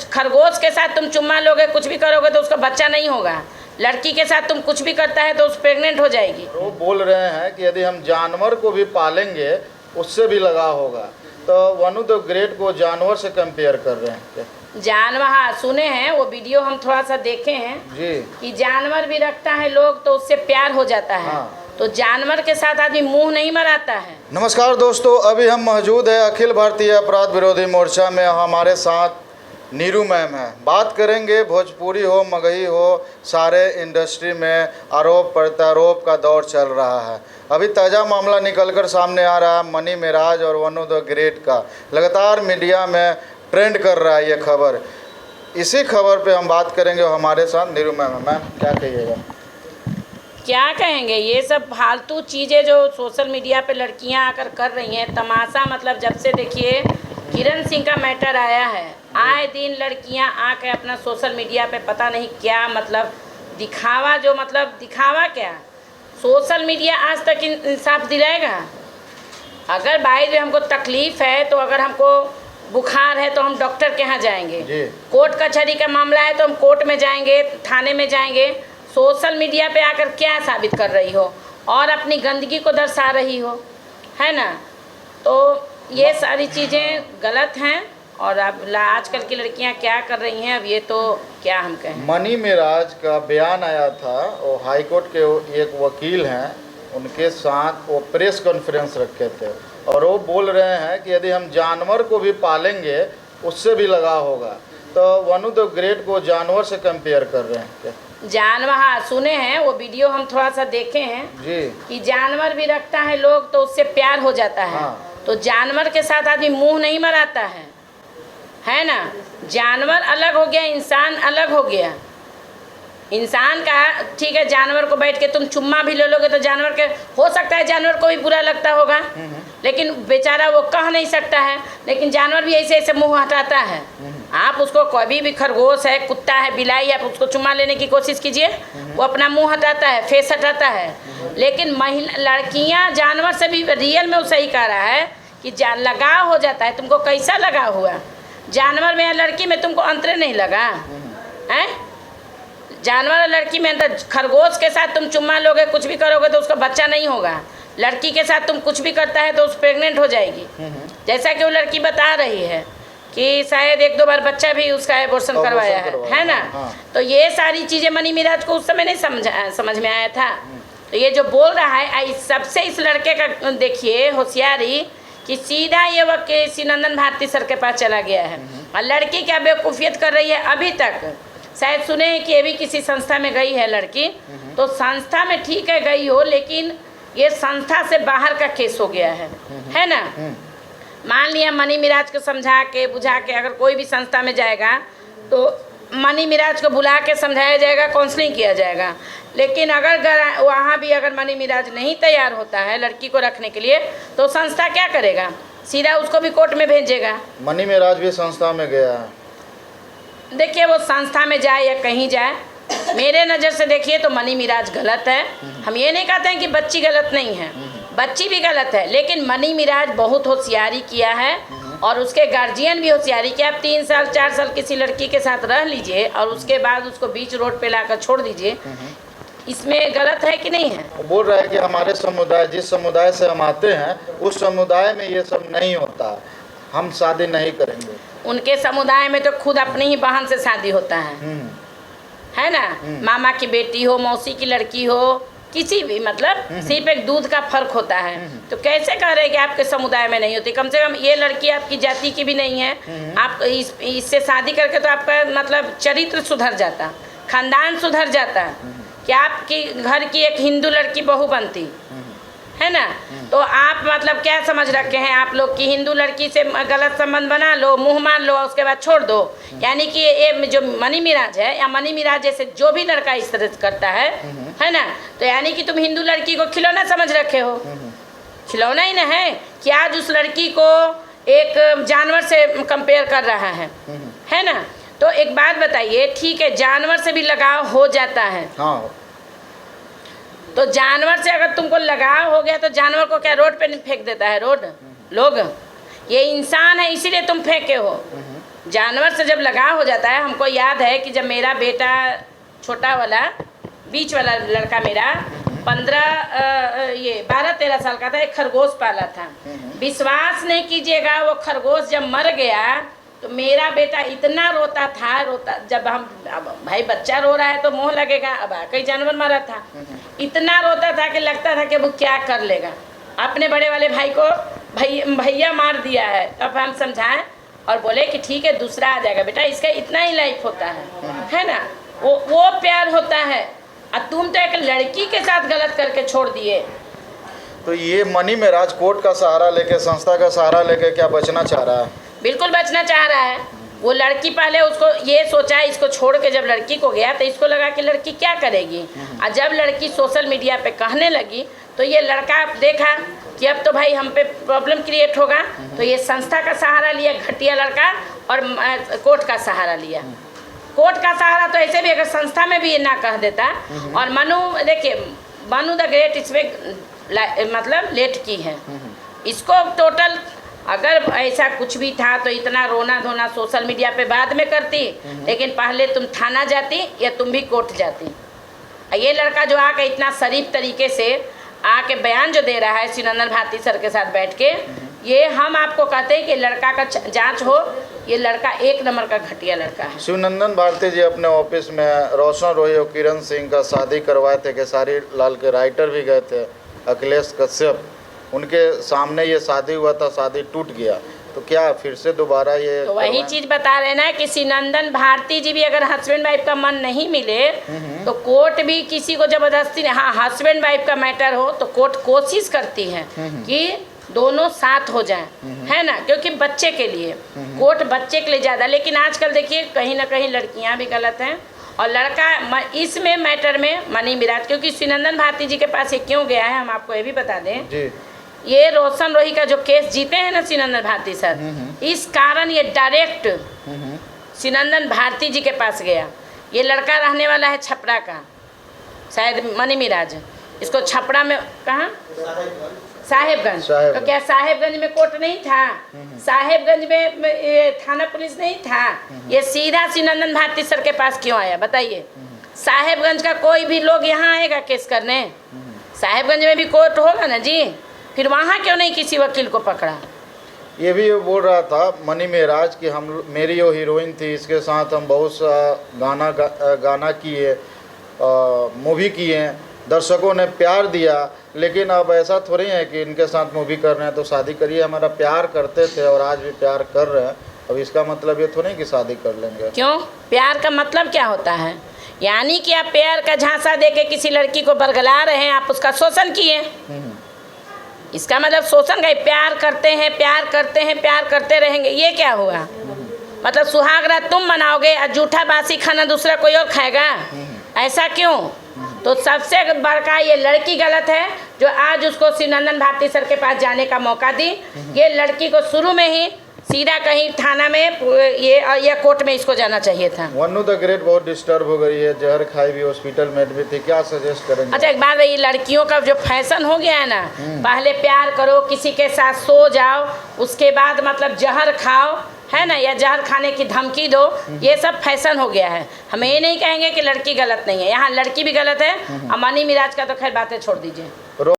खरगोश के साथ तुम चुम्मा लोगे, कुछ भी करोगे तो उसका बच्चा नहीं होगा। लड़की के साथ तुम कुछ भी करता है तो उस प्रेग्नेंट हो जाएगी। वो बोल रहे हैं कि यदि हम जानवर को भी पालेंगे उससे भी लगाव होगा, तो वनु द ग्रेट को जानवर से कंपेयर कर रहे हैं। जानवर, हाँ सुने हैं, वो वीडियो हम थोड़ा सा देखे हैं जी कि जानवर भी रखता है लोग तो उससे प्यार हो जाता है। हाँ। तो जानवर के साथ आदमी मुंह नहीं मराता है। नमस्कार दोस्तों, अभी हम मौजूद है अखिल भारतीय अपराध विरोधी मोर्चा में। हमारे साथ नीरू मैम है। बात करेंगे भोजपुरी हो मगही हो, सारे इंडस्ट्री में आरोप प्रत्यारोप का दौर चल रहा है। अभी ताज़ा मामला निकलकर सामने आ रहा है मनी मेराज और वनु द ग्रेट का। लगातार मीडिया में ट्रेंड कर रहा है ये खबर। इसी खबर पे हम बात करेंगे। हमारे साथ नीरू मैम है। मैम क्या कहिएगा? क्या कहेंगे, ये सब फालतू चीज़ें जो सोशल मीडिया पे लड़कियां आकर कर रही हैं, तमाशा। मतलब जब से देखिए किरण सिंह का मैटर आया है, आए दिन लड़कियां आके अपना सोशल मीडिया पे पता नहीं क्या मतलब दिखावा, जो मतलब दिखावा क्या, सोशल मीडिया आज तक इंसाफ दिलाएगा? अगर भाई जो हमको तकलीफ़ है तो अगर हमको बुखार है तो हम डॉक्टर के यहाँ जाएंगे, कोर्ट कचहरी का मामला है तो हम कोर्ट में जाएंगे, थाने में जाएंगे। सोशल मीडिया पे आकर क्या साबित कर रही हो और अपनी गंदगी को दर्शा रही हो, है ना? तो ये सारी चीज़ें गलत हैं। और अब आजकल की लड़कियां क्या कर रही हैं, अब ये तो क्या हम कहें। मनी मेराज का बयान आया था, वो हाई कोर्ट के एक वकील हैं, उनके साथ वो प्रेस कॉन्फ्रेंस रखे थे और वो बोल रहे हैं कि यदि हम जानवर को भी पालेंगे उससे भी लगाव होगा। तो वनु द ग्रेट को जानवर से कंपेयर कर रहे हैं। जानवर, हाँ सुने हैं, वो वीडियो हम थोड़ा सा देखे हैं जी कि जानवर भी रखता है लोग तो उससे प्यार हो जाता है। हाँ। तो जानवर के साथ आदमी मुंह नहीं मराता है ना? जानवर अलग हो गया, इंसान अलग हो गया। इंसान का ठीक है, जानवर को बैठ के तुम चुम्मा भी ले लोगे तो जानवर के हो सकता है जानवर को भी बुरा लगता होगा, लेकिन बेचारा वो कह नहीं सकता है। लेकिन जानवर भी ऐसे ऐसे मुंह हटाता है। आप उसको कभी भी, खरगोश है, कुत्ता है, बिलाई, आप उसको चुम्मा लेने की कोशिश कीजिए, वो अपना मुंह हटाता है, फेस हटाता है। लेकिन महिला लड़कियां जानवर से भी रियल में वो सही कह रहा है कि लगाव हो जाता है। तुमको कैसा लगाव हुआ जानवर में या लड़की में? तुमको अंतर नहीं लगा है? जानवर और लड़की में अंतर। खरगोश के साथ तुम चुम्मा लोगे, कुछ भी करोगे तो उसका बच्चा नहीं होगा। लड़की के साथ तुम कुछ भी करता है तो उस प्रेग्नेंट हो जाएगी। जैसा कि वो लड़की बता रही है कि शायद 1-2 बार बच्चा भी उसका एबॉर्शन करवाया है ना? हाँ। तो ये सारी चीज़ें मनी मेराज को उस समय नहीं समझ में आया था। तो ये जो बोल रहा है, सबसे इस लड़के का देखिए होशियारी कि सीधा ये वकील नंदन भारती सर के पास चला गया है और लड़की क्या बेवकूफ़ियत कर रही है। अभी तक शायद सुने हैं कि ये भी किसी संस्था में गई है लड़की, तो संस्था में ठीक है गई हो, लेकिन ये संस्था से बाहर का केस हो गया है ना? मान लिया मनी मेराज को समझा के बुझा के अगर कोई भी संस्था में जाएगा तो मनी मेराज को बुला के समझाया जाएगा, काउंसलिंग किया जाएगा। लेकिन अगर वहाँ भी अगर मनी मेराज नहीं तैयार होता है लड़की को रखने के लिए तो संस्था क्या करेगा? सीधा उसको भी कोर्ट में भेजेगा। मनी मेराज भी संस्था में गया है। देखिए वो संस्था में जाए या कहीं जाए, मेरे नज़र से देखिए तो मनी मेराज गलत है। हम ये नहीं कहते हैं कि बच्ची गलत नहीं है, बच्ची भी गलत है, लेकिन मनी मेराज बहुत होशियारी किया है और उसके गार्जियन भी होशियारी किया। आप 3 साल 4 साल किसी लड़की के साथ रह लीजिए और उसके बाद उसको बीच रोड पे लाकर छोड़ दीजिए, इसमें गलत है कि नहीं है? वो बोल रहा है कि हमारे समुदाय, जिस समुदाय से हम आते हैं उस समुदाय में ये सब नहीं होता, हम शादी नहीं करेंगे। उनके समुदाय में तो खुद अपनी ही बहन से शादी होता है ना? मामा की बेटी हो, मौसी की लड़की हो, किसी भी, मतलब सिर्फ एक दूध का फर्क होता है। तो कैसे कह रहे हैं कि आपके समुदाय में नहीं होती? कम से कम ये लड़की आपकी जाति की भी नहीं है, आप इससे शादी करके तो आपका मतलब चरित्र सुधर जाता, खानदान सुधर जाता, कि आपकी घर की एक हिंदू लड़की बहू बनती है ना? तो आप मतलब क्या समझ रखे हैं आप लोग कि हिंदू लड़की से गलत संबंध बना लो, मुंह मान लो, उसके बाद छोड़ दो? यानी कि ये जो मनी मेराज है या मनी मेराज जैसे जो भी लड़का इस तरह करता है ना, तो यानी कि तुम हिंदू लड़की को खिलौना समझ रखे हो। खिलौना ही ना है कि आज उस लड़की को एक जानवर से कंपेयर कर रहा है ना? तो एक बात बताइए, ठीक है जानवर से भी लगाव हो जाता है, हाँ। तो जानवर से अगर तुमको लगाव हो गया तो जानवर को क्या रोड पे नहीं फेंक देता है रोड लोग? ये इंसान है इसीलिए तुम फेंके हो, जानवर से जब लगाव हो जाता है, हमको याद है कि जब मेरा बेटा छोटा वाला बीच वाला लड़का मेरा 12-13 साल का था, एक खरगोश पाला था। विश्वास नहीं कीजिएगा, वो खरगोश जब मर गया तो मेरा बेटा इतना रोता था, जब हम अब भाई बच्चा रो रहा है तो मोह लगेगा, अब कई जानवर मरा था, इतना रोता था कि लगता था कि वो क्या कर लेगा। अपने बड़े वाले भाई को भैया मार दिया है। तब हम समझाएं और बोले कि ठीक है दूसरा आ जाएगा बेटा, इसका इतना ही लाइफ होता है ना, वो प्यार होता है। और तुम तो एक लड़की के साथ गलत करके छोड़ दिए। तो ये मनी मेराज कोर्ट का सहारा लेके, संस्था का सहारा लेके क्या बचना चाह रहा है? बिल्कुल बचना चाह रहा है। वो लड़की पहले उसको ये सोचा, इसको छोड़ के जब लड़की को गया तो इसको लगा कि लड़की क्या करेगी, और जब लड़की सोशल मीडिया पे कहने लगी तो ये लड़का देखा कि अब तो भाई हम पे प्रॉब्लम क्रिएट होगा, तो ये संस्था का सहारा लिया घटिया लड़का, और कोर्ट का सहारा लिया। कोर्ट का सहारा तो ऐसे भी अगर संस्था में भी ये ना कह देता, और मनु देखिए मनु द ग्रेट इसमें मतलब लेट की है इसको टोटल। अगर ऐसा कुछ भी था तो इतना रोना धोना सोशल मीडिया पे बाद में करती, लेकिन पहले तुम थाना जाती या तुम भी कोर्ट जाती। ये लड़का जो आके इतना शरीफ तरीके से आके बयान जो दे रहा है शिवनंदन भारती सर के साथ बैठ के, ये हम आपको कहते हैं कि लड़का का जांच हो, ये लड़का एक नंबर का घटिया लड़का है। शिवनंदन भारती जी अपने ऑफिस में रोशन रोही और किरण सिंह का शादी करवाए थे, खेसारी लाल के राइटर भी गए थे, अखिलेश कश्यप, उनके सामने ये शादी हुआ था, शादी टूट गया, तो क्या फिर से दोबारा ये तो वही चीज़ बता रहे ना कि शिवनंदन भारती जी भी अगर हस्बैंड वाइफ का मन नहीं मिले तो कोर्ट भी किसी को जबरदस्ती नहीं, हाँ हस्बैंड वाइफ का मैटर हो तो कोर्ट कोशिश करती है कि दोनों साथ हो जाएं, है ना, क्योंकि बच्चे के लिए कोर्ट बच्चे के लिए ज़्यादा। लेकिन आजकल देखिए कहीं ना कहीं लड़कियां भी गलत हैं और लड़का इसमें मैटर में मनी मिराज, क्योंकि शिवनंदन भारती जी के पास ये क्यों गया है हम आपको ये भी बता दें जी। ये रोशन रोही का जो केस जीते हैं ना शिवनंदन भारती सर, इस कारण ये डायरेक्ट शिवनंदन भारती जी के पास गया। ये लड़का रहने वाला है छपरा का, शायद मनी मिराज, इसको छपरा में कहाँ साहेबगंज। तो क्या साहेबगंज में कोर्ट नहीं था, साहेबगंज में थाना पुलिस नहीं था, ये सीधा शिवनंदन भारती सर के पास क्यों आया बताइए? साहेबगंज का कोई भी लोग यहाँ आएगा केस करने? साहेबगंज में भी कोर्ट होगा ना जी, फिर वहाँ क्यों नहीं किसी वकील को पकड़ा? ये भी बोल रहा था मनी मेराज कि हम मेरी वो हीरोइन थी, इसके साथ हम बहुत सा गाना किए, मूवी किए, दर्शकों ने प्यार दिया, लेकिन अब ऐसा थोड़ी है कि इनके साथ मूवी कर रहे हैं तो शादी करिए। हमारा प्यार करते थे और आज भी प्यार कर रहे हैं, अब इसका मतलब ये थोड़ी कि शादी कर लेंगे। क्यों? प्यार का मतलब क्या होता है? यानी कि आप प्यार का झांसा दे के किसी लड़की को बरगला रहे हैं, आप उसका शोषण किए, इसका मतलब शोषण का। प्यार करते हैं प्यार करते हैं प्यार करते रहेंगे, ये क्या हुआ? मतलब सुहाग रात तुम मनाओगे और जूठा बासी खाना दूसरा कोई और खाएगा? ऐसा क्यों? तो सबसे बड़का ये लड़की गलत है जो आज उसको शिवनंदन भारती सर के पास जाने का मौका दी। ये लड़की को शुरू में ही सीधा कहीं थाना में ये कोर्ट में इसको जाना चाहिए था। मनु द ग्रेट बहुत डिस्टर्ब हो गई है, जहर खाई भी, हॉस्पिटल में एडमिट थी, क्या सजेस्ट करेंगे? अच्छा एक बात, ये लड़कियों का जो फैशन हो गया है ना, पहले प्यार करो, किसी के साथ सो जाओ, उसके बाद मतलब जहर खाओ, है ना, या जहर खाने की धमकी दो, ये सब फैशन हो गया है। हम ये नहीं कहेंगे कि लड़की गलत नहीं है, यहाँ लड़की भी गलत है। और मनी मिराज का तो खैर बातें छोड़ दीजिए।